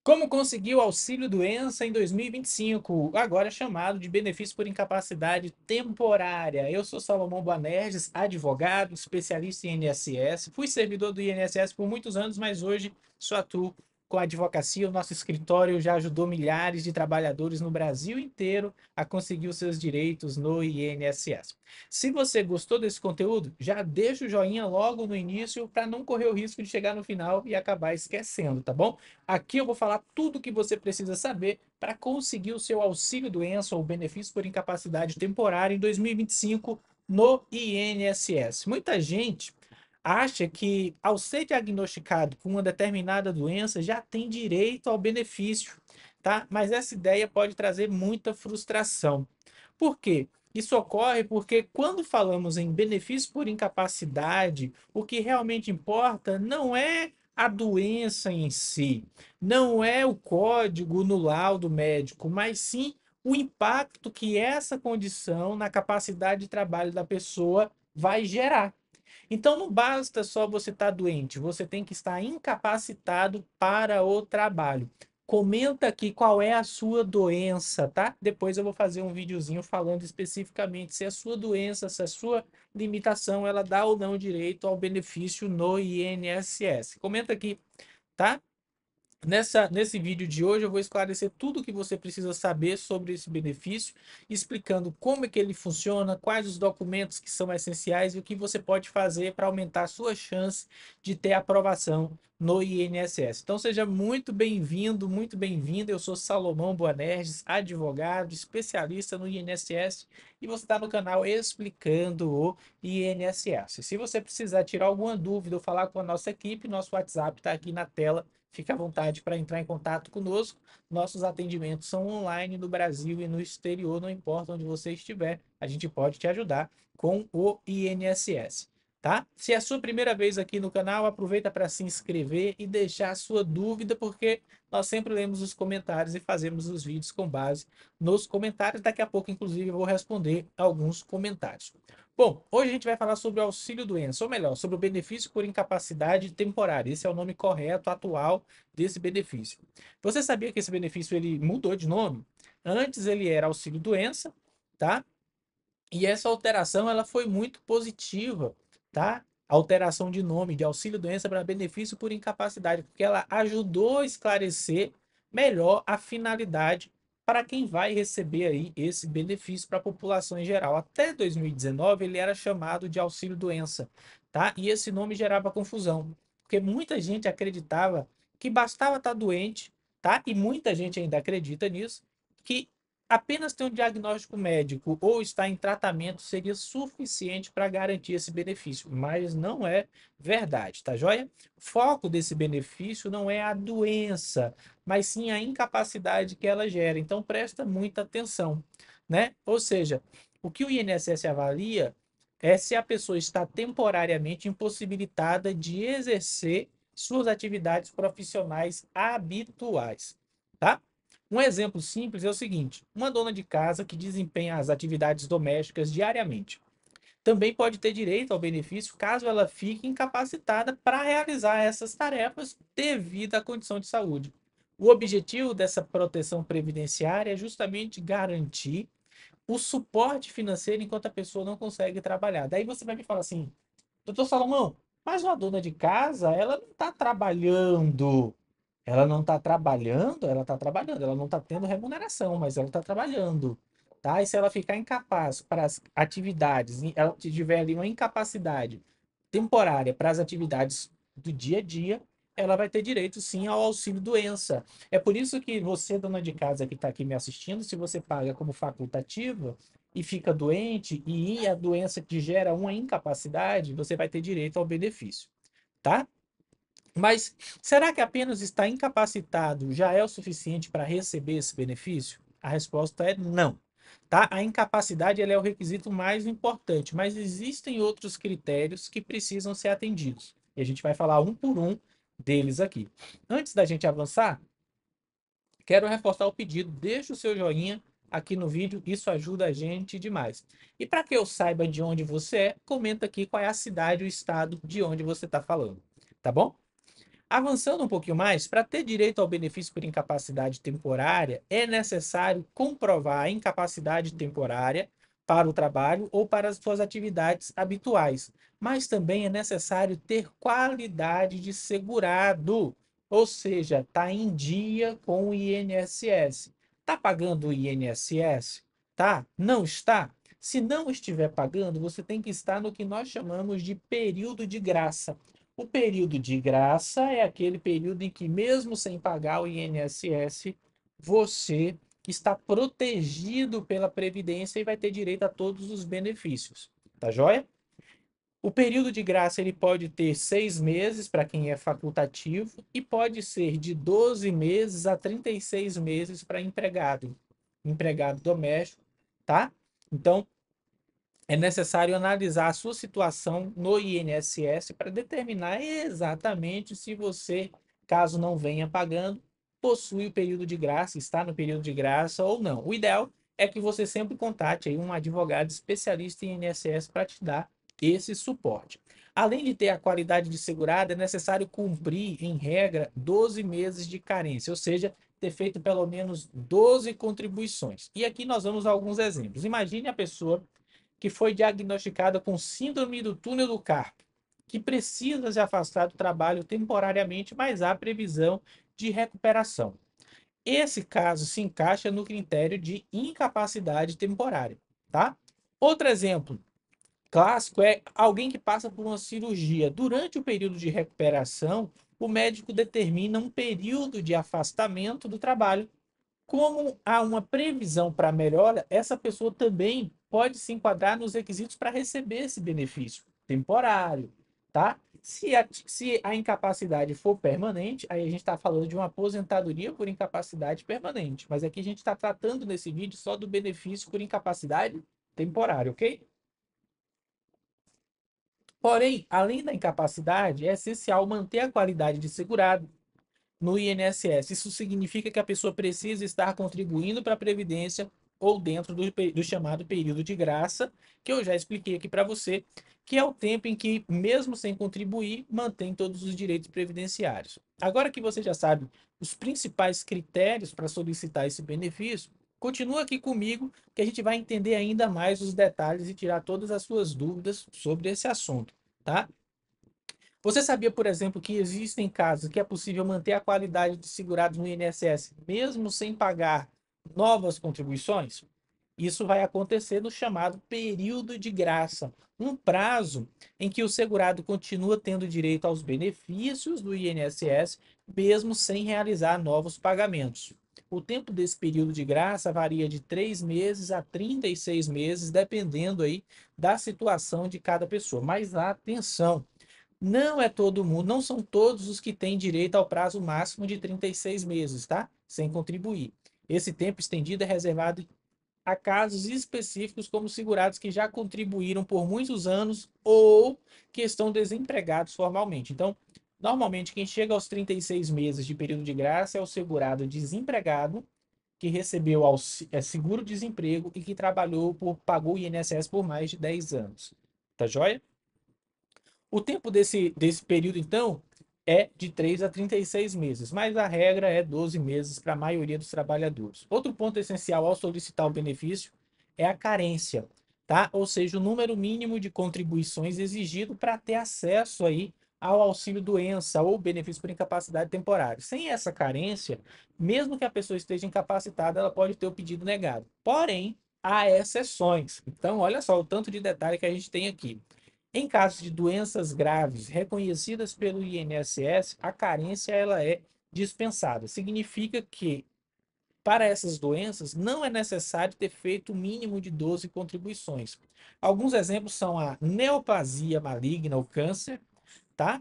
Como conseguir o auxílio-doença em 2025, agora chamado de benefício por incapacidade temporária. Eu sou Salomão Boanerges, advogado, especialista em INSS. Fui servidor do INSS por muitos anos, mas hoje só atuo com a advocacia. O nosso escritório já ajudou milhares de trabalhadores no Brasil inteiro a conseguir os seus direitos no INSS. Se você gostou desse conteúdo, já deixa o joinha logo no início para não correr o risco de chegar no final e acabar esquecendo, tá bom? Aqui eu vou falar tudo o que você precisa saber para conseguir o seu auxílio-doença ou benefício por incapacidade temporária em 2025 no INSS. Muita gente acha que, ao ser diagnosticado com uma determinada doença, já tem direito ao benefício, tá? Mas essa ideia pode trazer muita frustração. Por quê? Isso ocorre porque, quando falamos em benefício por incapacidade, o que realmente importa não é a doença em si, não é o código no laudo médico, mas sim o impacto que essa condição na capacidade de trabalho da pessoa vai gerar. Então não basta só você estar doente, você tem que estar incapacitado para o trabalho. Comenta aqui qual é a sua doença, tá? Depois eu vou fazer um videozinho falando especificamente se a sua doença, se a sua limitação, ela dá ou não direito ao benefício no INSS. Comenta aqui, tá? Nesse vídeo de hoje eu vou esclarecer tudo o que você precisa saber sobre esse benefício, explicando como é que ele funciona, quais os documentos que são essenciais e o que você pode fazer para aumentar a sua chance de ter aprovação no INSS. Então seja muito bem-vindo, muito bem-vinda. Eu sou Salomão Boanerges, advogado, especialista no INSS e você está no canal Explicando o INSS. Se você precisar tirar alguma dúvida ou falar com a nossa equipe, nosso WhatsApp está aqui na tela. Fique à vontade para entrar em contato conosco. Nossos atendimentos são online no Brasil e no exterior, não importa onde você estiver, a gente pode te ajudar com o INSS, tá? Se é a sua primeira vez aqui no canal, aproveita para se inscrever e deixar a sua dúvida, porque nós sempre lemos os comentários e fazemos os vídeos com base nos comentários. Daqui a pouco, inclusive, eu vou responder alguns comentários. Bom, hoje a gente vai falar sobre o auxílio-doença, ou melhor, sobre o benefício por incapacidade temporária. Esse é o nome correto, atual desse benefício. Você sabia que esse benefício ele mudou de nome? Antes ele era auxílio-doença, tá? E essa alteração ela foi muito positiva, tá? A alteração de nome de auxílio-doença para benefício por incapacidade, porque ela ajudou a esclarecer melhor a finalidade para quem vai receber aí esse benefício para a população em geral. Até 2019 ele era chamado de auxílio-doença, tá? E esse nome gerava confusão, porque muita gente acreditava que bastava estar doente, tá? E muita gente ainda acredita nisso, que apenas ter um diagnóstico médico ou estar em tratamento seria suficiente para garantir esse benefício, mas não é verdade, tá joia? O foco desse benefício não é a doença, mas sim a incapacidade que ela gera. Então presta muita atenção, né? Ou seja, o que o INSS avalia é se a pessoa está temporariamente impossibilitada de exercer suas atividades profissionais habituais, tá? Um exemplo simples é o seguinte: uma dona de casa que desempenha as atividades domésticas diariamente também pode ter direito ao benefício caso ela fique incapacitada para realizar essas tarefas devido à condição de saúde. O objetivo dessa proteção previdenciária é justamente garantir o suporte financeiro enquanto a pessoa não consegue trabalhar. Daí você vai me falar assim, doutor Salomão, mas uma dona de casa, ela não está trabalhando. Ela não está trabalhando, ela está trabalhando, ela não está tendo remuneração, mas ela está trabalhando, tá? E se ela ficar incapaz para as atividades, ela tiver ali uma incapacidade temporária para as atividades do dia a dia, ela vai ter direito sim ao auxílio doença. É por isso que você, dona de casa que está aqui me assistindo, se você paga como facultativa e fica doente e a doença te gera uma incapacidade, você vai ter direito ao benefício, tá? Mas será que apenas estar incapacitado já é o suficiente para receber esse benefício? A resposta é não. Tá? A incapacidade ela é o requisito mais importante, mas existem outros critérios que precisam ser atendidos. E a gente vai falar um por um deles aqui. Antes da gente avançar, quero reforçar o pedido. Deixa o seu joinha aqui no vídeo, isso ajuda a gente demais. E para que eu saiba de onde você é, comenta aqui qual é a cidade, o estado de onde você está falando. Tá bom? Avançando um pouquinho mais, para ter direito ao benefício por incapacidade temporária, é necessário comprovar a incapacidade temporária para o trabalho ou para as suas atividades habituais, mas também é necessário ter qualidade de segurado, ou seja, está em dia com o INSS. Está pagando o INSS? Tá? Não está? Se não estiver pagando, você tem que estar no que nós chamamos de período de graça. O período de graça é aquele período em que, mesmo sem pagar o INSS, você está protegido pela Previdência e vai ter direito a todos os benefícios. Tá joia? O período de graça ele pode ter 6 meses para quem é facultativo e pode ser de 12 meses a 36 meses para empregado doméstico, tá? Então, é necessário analisar a sua situação no INSS para determinar exatamente se você, caso não venha pagando, possui o período de graça, está no período de graça ou não. O ideal é que você sempre contate aí um advogado especialista em INSS para te dar esse suporte. Além de ter a qualidade de segurado, é necessário cumprir, em regra, 12 meses de carência, ou seja, ter feito pelo menos 12 contribuições. E aqui nós vamos a alguns exemplos. Imagine a pessoa que foi diagnosticada com síndrome do túnel do carpo, que precisa se afastar do trabalho temporariamente, mas há previsão de recuperação. Esse caso se encaixa no critério de incapacidade temporária, tá? Outro exemplo clássico é alguém que passa por uma cirurgia. Durante o período de recuperação, o médico determina um período de afastamento do trabalho. Como há uma previsão para melhora, essa pessoa também pode se enquadrar nos requisitos para receber esse benefício temporário, tá? Se a incapacidade for permanente, aí a gente está falando de uma aposentadoria por incapacidade permanente. Mas aqui a gente está tratando nesse vídeo só do benefício por incapacidade temporária, ok? Porém, além da incapacidade, é essencial manter a qualidade de segurado no INSS. Isso significa que a pessoa precisa estar contribuindo para a Previdência ou dentro do chamado período de graça, que eu já expliquei aqui para você, que é o tempo em que, mesmo sem contribuir, mantém todos os direitos previdenciários. Agora que você já sabe os principais critérios para solicitar esse benefício, continua aqui comigo que a gente vai entender ainda mais os detalhes e tirar todas as suas dúvidas sobre esse assunto, tá? Você sabia, por exemplo, que existem casos que é possível manter a qualidade de segurados no INSS mesmo sem pagar novas contribuições? Isso vai acontecer no chamado período de graça, um prazo em que o segurado continua tendo direito aos benefícios do INSS mesmo sem realizar novos pagamentos. O tempo desse período de graça varia de 3 meses a 36 meses, dependendo aí da situação de cada pessoa. Mas atenção, não é todo mundo, não são todos os que têm direito ao prazo máximo de 36 meses, tá? Sem contribuir. Esse tempo estendido é reservado a casos específicos, como segurados que já contribuíram por muitos anos ou que estão desempregados formalmente. Então, normalmente, quem chega aos 36 meses de período de graça é o segurado desempregado que recebeu seguro-desemprego e que pagou o INSS por mais de 10 anos. Tá joia? O tempo desse período, então, é de 3 a 36 meses, mas a regra é 12 meses para a maioria dos trabalhadores. Outro ponto essencial ao solicitar o benefício é a carência, tá? Ou seja, o número mínimo de contribuições exigido para ter acesso aí ao auxílio doença ou benefício por incapacidade temporária. Sem essa carência, mesmo que a pessoa esteja incapacitada, ela pode ter o pedido negado. Porém, há exceções. Então, olha só o tanto de detalhe que a gente tem aqui. Em casos de doenças graves reconhecidas pelo INSS, a carência ela é dispensada. Significa que, para essas doenças, não é necessário ter feito o mínimo de 12 contribuições. Alguns exemplos são a neoplasia maligna, o câncer, tá?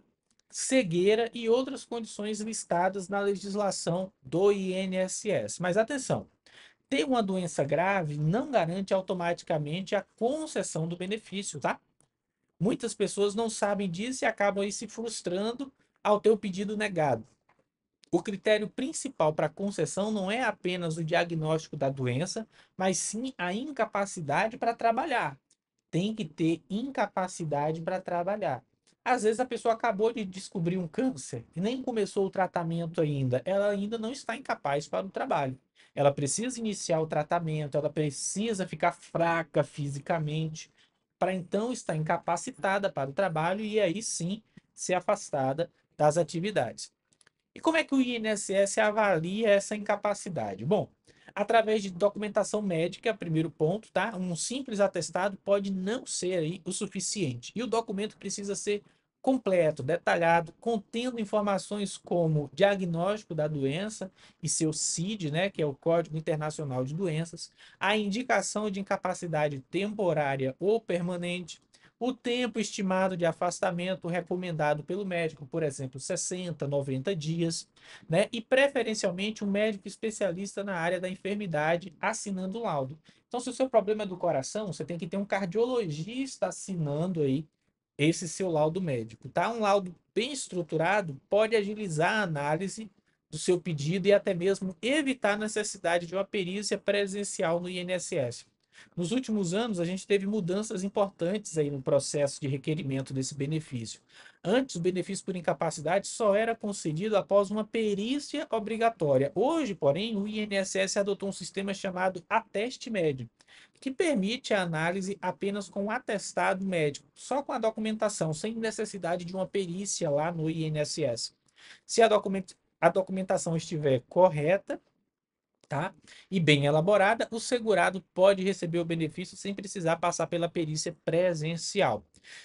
Cegueira e outras condições listadas na legislação do INSS. Mas atenção, ter uma doença grave não garante automaticamente a concessão do benefício, tá? Muitas pessoas não sabem disso e acabam aí se frustrando ao ter o pedido negado. O critério principal para a concessão não é apenas o diagnóstico da doença, mas sim a incapacidade para trabalhar. Tem que ter incapacidade para trabalhar. Às vezes a pessoa acabou de descobrir um câncer e nem começou o tratamento ainda. Ela ainda não está incapaz para o trabalho. Ela precisa iniciar o tratamento, ela precisa ficar fraca fisicamente para então estar incapacitada para o trabalho e aí sim ser afastada das atividades. E como é que o INSS avalia essa incapacidade? Bom, através de documentação médica, primeiro ponto, tá? Um simples atestado pode não ser aí o suficiente. E o documento precisa ser completo, detalhado, contendo informações como diagnóstico da doença e seu CID, né, que é o Código Internacional de Doenças, a indicação de incapacidade temporária ou permanente, o tempo estimado de afastamento recomendado pelo médico, por exemplo, 60, 90 dias, né? E preferencialmente um médico especialista na área da enfermidade assinando o laudo. Então, se o seu problema é do coração, você tem que ter um cardiologista assinando aí esse seu laudo médico, tá? Um laudo bem estruturado pode agilizar a análise do seu pedido e até mesmo evitar a necessidade de uma perícia presencial no INSS. Nos últimos anos, a gente teve mudanças importantes aí no processo de requerimento desse benefício. Antes, o benefício por incapacidade só era concedido após uma perícia obrigatória. Hoje, porém, o INSS adotou um sistema chamado Ateste Médico, que permite a análise apenas com um atestado médico, só com a documentação, sem necessidade de uma perícia lá no INSS. Se a documentação estiver correta, tá? E bem elaborada, o segurado pode receber o benefício sem precisar passar pela perícia presencial.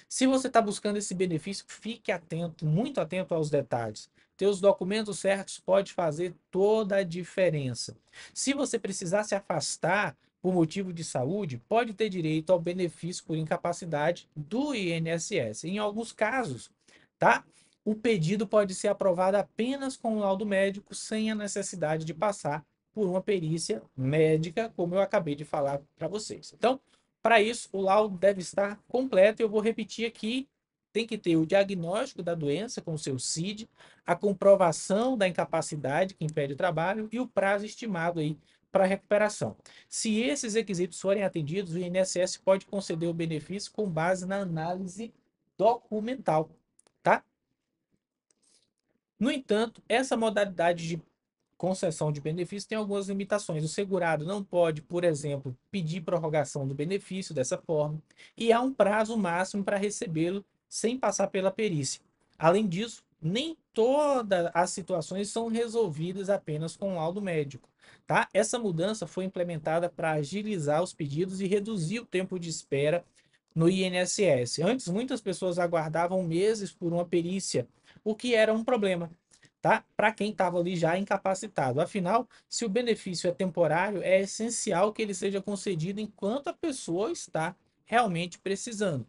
Se você está buscando esse benefício, fique atento, muito atento aos detalhes. Ter os documentos certos pode fazer toda a diferença. Se você precisar se afastar por motivo de saúde, pode ter direito ao benefício por incapacidade do INSS. Em alguns casos, tá? O pedido pode ser aprovado apenas com o laudo médico, sem a necessidade de passar por uma perícia médica, como eu acabei de falar para vocês. Então, para isso, o laudo deve estar completo. Eu vou repetir aqui: tem que ter o diagnóstico da doença com o seu CID, a comprovação da incapacidade que impede o trabalho e o prazo estimado aí para recuperação. Se esses requisitos forem atendidos, o INSS pode conceder o benefício com base na análise documental, tá? No entanto, essa modalidade de concessão de benefício tem algumas limitações. O segurado não pode, por exemplo, pedir prorrogação do benefício dessa forma, e há um prazo máximo para recebê-lo sem passar pela perícia. Além disso, nem todas as situações são resolvidas apenas com laudo médico, tá? Essa mudança foi implementada para agilizar os pedidos e reduzir o tempo de espera no INSS. Antes, muitas pessoas aguardavam meses por uma perícia, o que era um problema, tá? Para quem estava ali já incapacitado. Afinal, se o benefício é temporário, é essencial que ele seja concedido enquanto a pessoa está realmente precisando,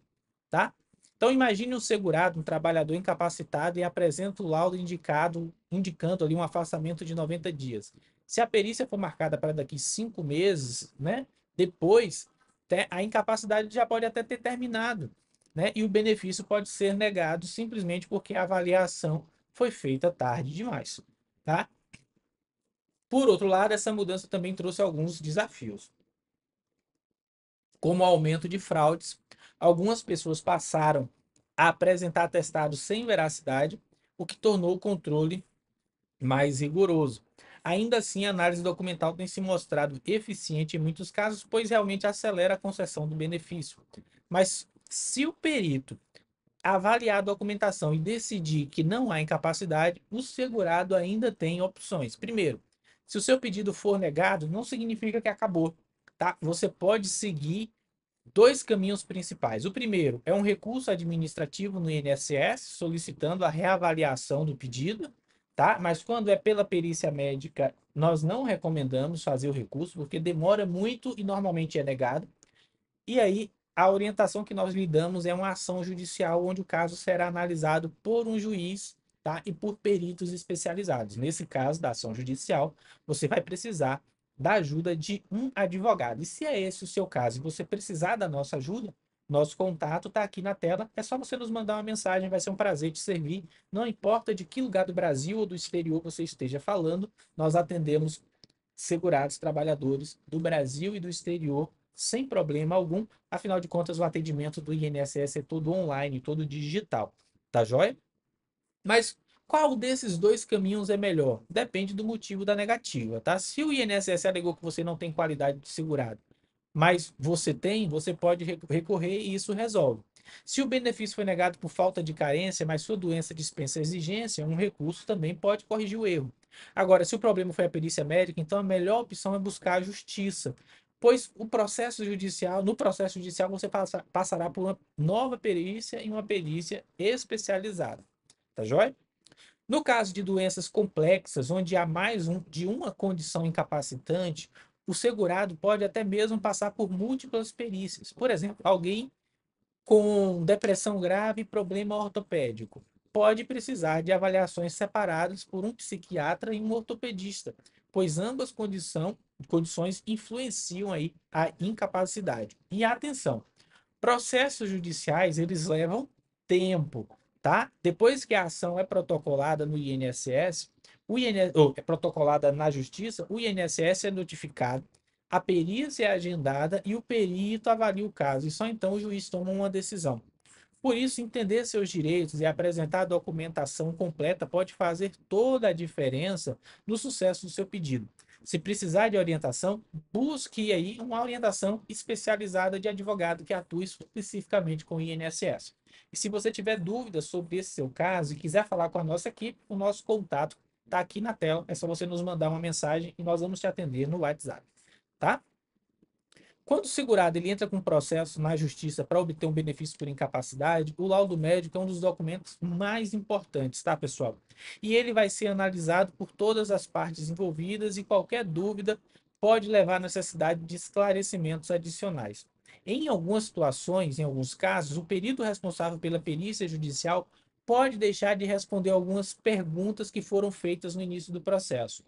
tá? Então imagine um segurado, um trabalhador incapacitado e apresenta o laudo indicando ali um afastamento de 90 dias. Se a perícia for marcada para daqui 5 meses, né? Depois, a incapacidade já pode até ter terminado, né? E o benefício pode ser negado simplesmente porque a avaliação foi feita tarde demais, tá? Por outro lado, essa mudança também trouxe alguns desafios, como o aumento de fraudes. Algumas pessoas passaram a apresentar atestados sem veracidade, o que tornou o controle mais rigoroso. Ainda assim, a análise documental tem se mostrado eficiente em muitos casos, pois realmente acelera a concessão do benefício. Mas se o perito avaliar a documentação e decidir que não há incapacidade, o segurado ainda tem opções. Primeiro, se o seu pedido for negado, não significa que acabou, tá? Você pode seguir dois caminhos principais. O primeiro é um recurso administrativo no INSS solicitando a reavaliação do pedido, tá? Mas quando é pela perícia médica, nós não recomendamos fazer o recurso porque demora muito e normalmente é negado. E aí, a orientação que nós lhe damos é uma ação judicial onde o caso será analisado por um juiz, tá? E por peritos especializados. Nesse caso da ação judicial, você vai precisar da ajuda de um advogado. E se é esse o seu caso e você precisar da nossa ajuda, nosso contato está aqui na tela. É só você nos mandar uma mensagem, vai ser um prazer te servir. Não importa de que lugar do Brasil ou do exterior você esteja falando, nós atendemos segurados trabalhadores do Brasil e do exterior sem problema algum. Afinal de contas, o atendimento do INSS é todo online, todo digital, tá joia? Mas qual desses dois caminhos é melhor? Depende do motivo da negativa, tá? Se o INSS alegou que você não tem qualidade de segurado, mas você tem, você pode recorrer e isso resolve. Se o benefício foi negado por falta de carência, mas sua doença dispensa a exigência, um recurso também pode corrigir o erro. Agora, se o problema foi a perícia médica, então a melhor opção é buscar a justiça, pois no processo judicial você passará por uma nova perícia e uma perícia especializada. Tá joia? No caso de doenças complexas, onde há de uma condição incapacitante, o segurado pode até mesmo passar por múltiplas perícias. Por exemplo, alguém com depressão grave e problema ortopédico pode precisar de avaliações separadas por um psiquiatra e um ortopedista, pois ambas condições influenciam aí a incapacidade. E atenção, processos judiciais, eles levam tempo, tá? Depois que a ação é protocolada no INSS, ou é protocolada na Justiça, o INSS é notificado, a perícia é agendada e o perito avalia o caso, e só então o juiz toma uma decisão. Por isso, entender seus direitos e apresentar a documentação completa pode fazer toda a diferença no sucesso do seu pedido. Se precisar de orientação, busque aí uma orientação especializada de advogado que atue especificamente com o INSS. E se você tiver dúvidas sobre esse seu caso e quiser falar com a nossa equipe, o nosso contato está aqui na tela. É só você nos mandar uma mensagem e nós vamos te atender no WhatsApp, tá? Quando o segurado ele entra com um processo na justiça para obter um benefício por incapacidade, o laudo médico é um dos documentos mais importantes, tá, pessoal? E ele vai ser analisado por todas as partes envolvidas e qualquer dúvida pode levar à necessidade de esclarecimentos adicionais. Em algumas situações, em alguns casos, o perito responsável pela perícia judicial pode deixar de responder algumas perguntas que foram feitas no início do processo.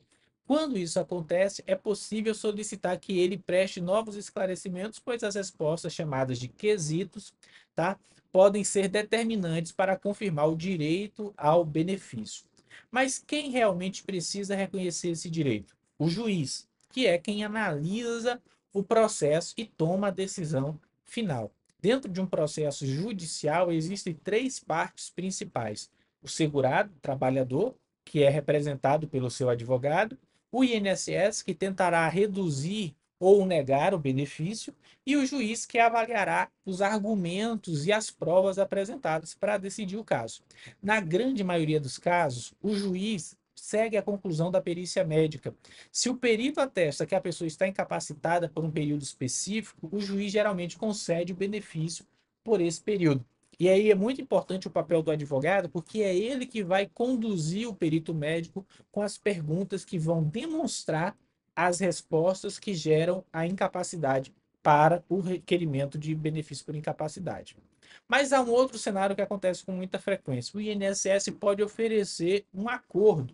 Quando isso acontece, é possível solicitar que ele preste novos esclarecimentos, pois as respostas chamadas de quesitos, tá, podem ser determinantes para confirmar o direito ao benefício. Mas quem realmente precisa reconhecer esse direito? O juiz, que é quem analisa o processo e toma a decisão final. Dentro de um processo judicial, existem três partes principais: o segurado, trabalhador, que é representado pelo seu advogado, o INSS, que tentará reduzir ou negar o benefício, e o juiz, que avaliará os argumentos e as provas apresentadas para decidir o caso. Na grande maioria dos casos, o juiz segue a conclusão da perícia médica. Se o perito atesta que a pessoa está incapacitada por um período específico, o juiz geralmente concede o benefício por esse período. E aí é muito importante o papel do advogado, porque é ele que vai conduzir o perito médico com as perguntas que vão demonstrar as respostas que geram a incapacidade para o requerimento de benefício por incapacidade. Mas há um outro cenário que acontece com muita frequência. O INSS pode oferecer um acordo,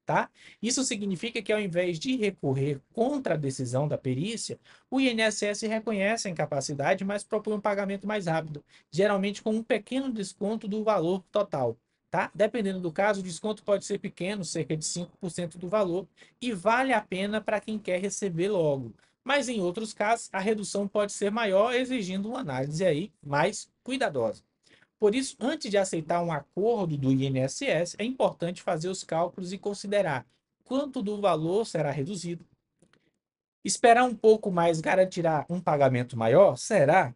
tá? Isso significa que, ao invés de recorrer contra a decisão da perícia, o INSS reconhece a incapacidade, mas propõe um pagamento mais rápido, geralmente com um pequeno desconto do valor total. Tá? Dependendo do caso, o desconto pode ser pequeno, cerca de 5% do valor, e vale a pena para quem quer receber logo. Mas em outros casos, a redução pode ser maior, exigindo uma análise aí mais cuidadosa. Por isso, antes de aceitar um acordo do INSS, é importante fazer os cálculos e considerar quanto do valor será reduzido. Esperar um pouco mais garantirá um pagamento maior? Será?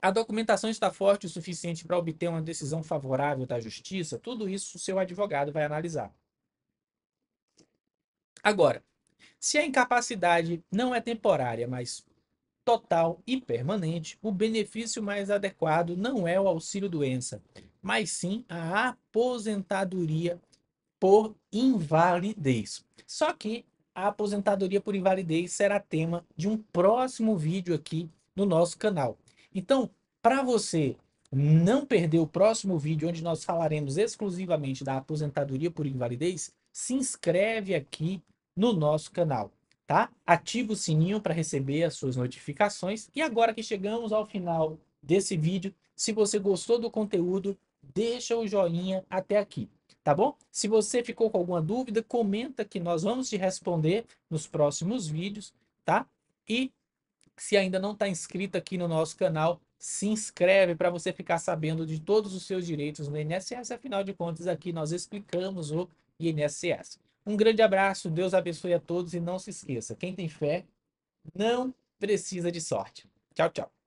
A documentação está forte o suficiente para obter uma decisão favorável da justiça? Tudo isso o seu advogado vai analisar. Agora, se a incapacidade não é temporária, mas total e permanente, o benefício mais adequado não é o auxílio-doença, mas sim a aposentadoria por invalidez. Só que a aposentadoria por invalidez será tema de um próximo vídeo aqui no nosso canal. Então, para você não perder o próximo vídeo, onde nós falaremos exclusivamente da aposentadoria por invalidez, se inscreve aqui no nosso canal, tá? Ativa o sininho para receber as suas notificações. E agora que chegamos ao final desse vídeo, se você gostou do conteúdo, deixa o joinha até aqui, tá bom? Se você ficou com alguma dúvida, comenta que nós vamos te responder nos próximos vídeos, tá? E se ainda não está inscrito aqui no nosso canal, se inscreve para você ficar sabendo de todos os seus direitos no INSS. Afinal de contas, aqui nós explicamos o INSS. Um grande abraço, Deus abençoe a todos e não se esqueça, quem tem fé não precisa de sorte. Tchau, tchau.